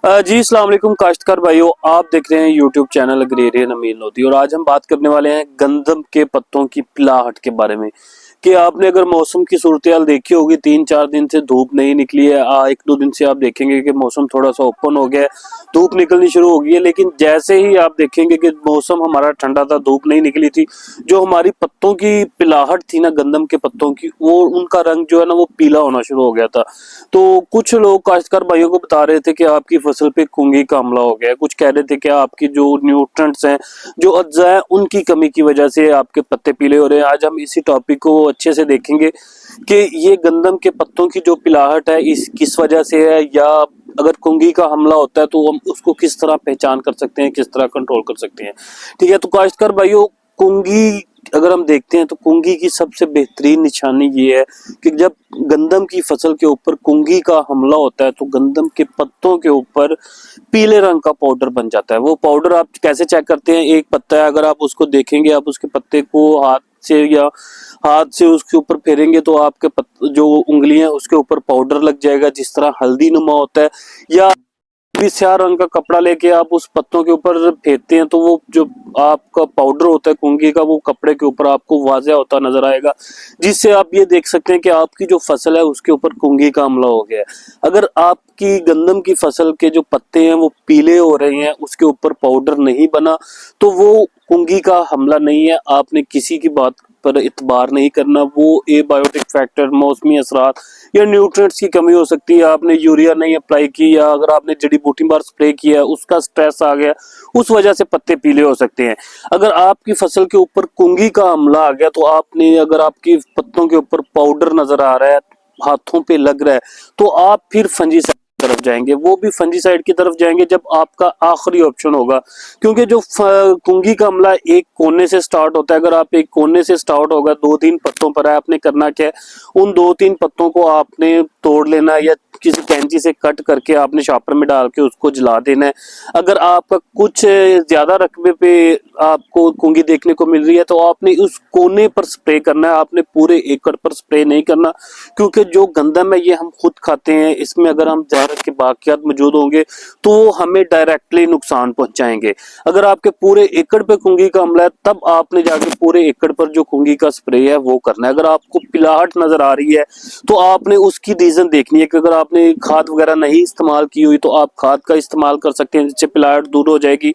जी अस्सलाम वालेकुम काश्तकार भाइयों, आप देख रहे हैं यूट्यूब चैनल अग्रेरियन अमीन लोधी। और आज हम बात करने वाले हैं गंदम के पत्तों की पिलाहट के बारे में कि आपने अगर मौसम की सूरत हाल देखी होगी, 3-4 दिन से धूप नहीं निकली है। 1-2 दिन से आप देखेंगे कि मौसम थोड़ा सा ओपन हो गया है, धूप निकलनी शुरू हो गई है। लेकिन जैसे ही आप देखेंगे कि मौसम हमारा ठंडा था, धूप नहीं निकली थी, जो हमारी पत्तों की पिलाहट थी ना गंदम के पत्तों की, वो उनका रंग जो है ना वो पीला होना शुरू हो गया था। तो कुछ लोग काश्तकार भाइयों को बता रहे थे कि आपकी फसल पे कुंगी का हमला हो गया है। कुछ कह रहे थे कि आपकी जो न्यूट्रेंट्स हैं, जो अज्जा है, उनकी कमी की वजह से आपके पत्ते पीले हो रहे हैं। आज हम इसी टॉपिक को अच्छे से देखेंगे कि ये गंदम के पत्तों की जो पिलाहट है इस किस वजह से है, या अगर कुंगी का हमला होता है तो हम उसको किस तरह पहचान कर सकते हैं, किस तरह कंट्रोल कर सकते हैं। ठीक है, तो काश्तकार भाइयों, कुंगी अगर हम देखते हैं तो कुंगी की सबसे बेहतरीन निशानी ये है कि जब गंदम की फसल के ऊपर कुंगी का हमला होता है तो गंदम के पत्तों के ऊपर पीले रंग का पाउडर बन जाता है। वो पाउडर आप कैसे चेक करते हैं? एक पत्ता है, अगर आप उसको देखेंगे, आप उसके पत्ते को हाथ से उसके ऊपर फेरेंगे तो आपके जो उंगलियां उसके ऊपर पाउडर लग जाएगा, जिस तरह हल्दी नुमा होता है। या भी स्याह रंग का कपड़ा लेके आप उस पत्तों के ऊपर फेरते हैं तो वो जो आपका पाउडर होता है कुंगी का, वो कपड़े के ऊपर आपको वाज़ेह होता नजर आएगा, जिससे आप ये देख सकते हैं कि आपकी जो फसल है उसके ऊपर कुंगी का हमला हो गया है। अगर आपकी गंदम की फसल के जो पत्ते हैं वो पीले हो रहे हैं, उसके ऊपर पाउडर नहीं बना, तो वो कुंगी का हमला नहीं है। आपने किसी की बात पर इतबार नहीं करना। वो एबायोटिक फैक्टर, मौसमी असरात या न्यूट्रिएंट्स की कमी हो सकती है। आपने यूरिया नहीं अप्लाई की, या अगर आपने जड़ी बूटी बार स्प्रे किया, उसका स्ट्रेस आ गया, उस वजह से पत्ते पीले हो सकते हैं। अगर आपकी फसल के ऊपर कुंगी का हमला आ गया तो आपने, अगर आपकी पत्तों के ऊपर पाउडर नजर आ रहा है, हाथों पे लग रहा है, तो आप फिर फंजीसाइड की तरफ जाएंगे। वो भी फंजीसाइड की तरफ जाएंगे जब आपका आखिरी ऑप्शन होगा, क्योंकि जो कुंगी का हमला एक कोने से स्टार्ट होता है। अगर आप एक कोने से स्टार्ट होगा, 2-3 पत्तों पर है, आपने करना क्या है, उन 2-3 पत्तों को आपने तोड़ लेना है, या किसी कैंची से कट करके आपने शॉपर में डाल के उसको जला देना है। अगर आपका कुछ ज्यादा रकबे पे आपको कुंगी देखने को मिल रही है तो आपने उस कोने पर स्प्रे करना है, आपने पूरे एकड़ पर स्प्रे नहीं करना, क्योंकि जो गंदम है ये हम खुद खाते हैं। इसमें अगर हम जहर के बाकियात मौजूद होंगे तो हमें डायरेक्टली नुकसान पहुंचाएंगे। अगर आपके पूरे एकड़ पे कुंगी का हमला है तब आपने जाके पूरे एकड़ पर जो कुंगी का स्प्रे है वो करना है। अगर आपको पिलाहट नजर आ रही है तो आपने उसकी रीजन देखनी है कि अगर आपने खाद वगैरह नहीं इस्तेमाल की हुई तो आप खाद का इस्तेमाल कर सकते हैं, जिससे पिलाहट दूर हो जाएगी।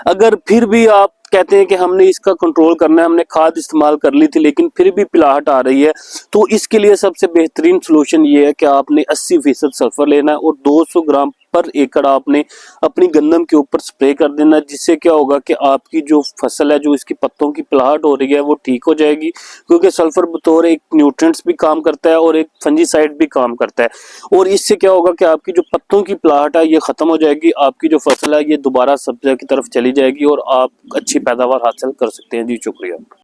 अगर फिर भी आप कहते हैं कि हमने इसका कंट्रोल करना है, हमने खाद इस्तेमाल कर ली थी लेकिन फिर भी पिलाहट आ रही है, तो इसके लिए सबसे बेहतरीन सोल्यूशन ये है कि आपने 80% सल्फर लेना है और 200 ग्राम पर एकड़ आपने अपनी गंदम के ऊपर स्प्रे कर देना। जिससे क्या होगा कि आपकी जो फसल है, जो इसकी पत्तों की पिलाहट हो रही है, वो ठीक हो जाएगी, क्योंकि सल्फर बतौर एक न्यूट्रिएंट्स भी काम करता है और एक फंजीसाइड भी काम करता है। और इससे क्या होगा कि आपकी जो पत्तों की पिलाहट है ये खत्म हो जाएगी, आपकी जो फसल है ये दोबारा सब्जियों की तरफ चली जाएगी और आप अच्छी पैदावार हासिल कर सकते हैं। जी शुक्रिया।